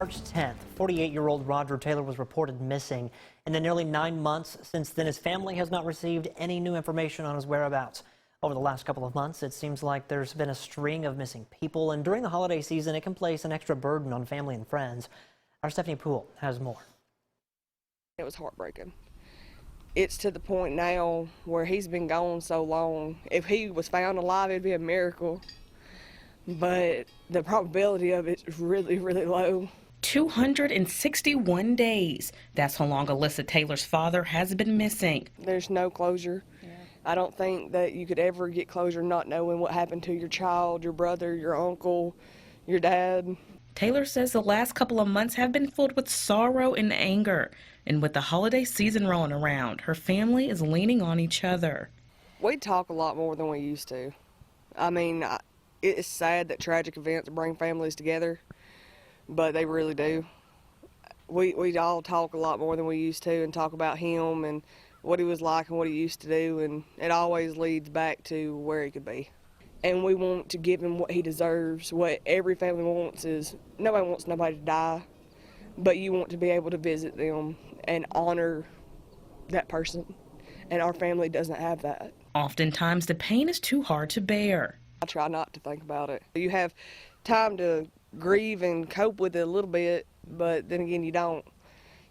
March 10th, 48-year-old Roger Taylor was reported missing. In the nearly 9 months since then, his family has not received any new information on his whereabouts. Over the last couple of months, it seems like there's been a string of missing people, and during the holiday season, it can place an extra burden on family and friends. Our Stephanie Poole has more. It was heartbreaking. It's to the point now where he's been gone so long. If he was found alive, it'd be a miracle. But the probability of it is really, really low. 261 days. That's how long ALYSSA Taylor's father has been missing. There's no closure. I don't think that you could ever get closure not knowing what happened to your child, your brother, your uncle, your dad. Taylor says the last couple of months have been filled with sorrow and anger. And with the holiday season rolling around, her family is leaning on each other. We talk a lot more than we used to. I mean, it's sad that tragic events bring families together, but they really do. We all talk a lot more than we used to and talk about him and what he was like and what he used to do, and it always leads back to where he could be. And we want to give him what he deserves. What every family wants is, nobody wants nobody to die, but you want to be able to visit them and honor that person, and our family doesn't have that. Oftentimes, the pain is too hard to bear. I try not to think about it. You have time to grieve and cope with it a little bit, but then again, you don't.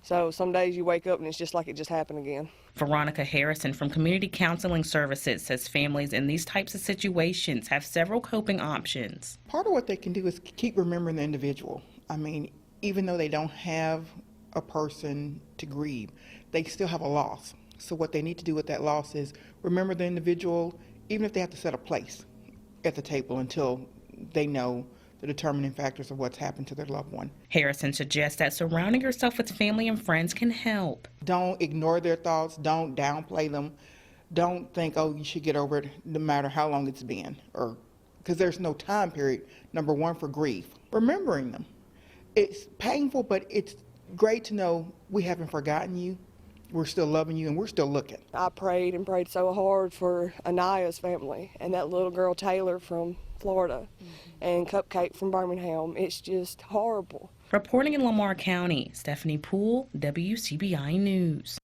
So some days you wake up and it's just like it just happened again. Veronica Harrison from Community Counseling Services says families in these types of situations have several coping options. Part of what they can do is keep remembering the individual. I mean, even though they don't have a person to grieve, they still have a loss. So what they need to do with that loss is remember the individual, even if they have to set a place at the table until they know the determining factors of what's happened to their loved one. Harrison suggests that surrounding yourself with family and friends can help. Don't ignore their thoughts. Don't downplay them. Don't think, oh, you should get over it no matter how long it's been, or because there's no time period, number one, for grief. Remembering them. It's painful, but it's great to know we haven't forgotten you. We're still loving you, and we're still looking. I prayed and prayed so hard for Anaya's family and that little girl Taylor from Florida and Cupcake from Birmingham. It's just horrible. Reporting in Lamar County, Stephanie Poole, WCBI News.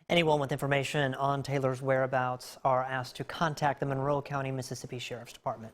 Anyone with information on Taylor's whereabouts are asked to contact the Monroe County, Mississippi Sheriff's Department.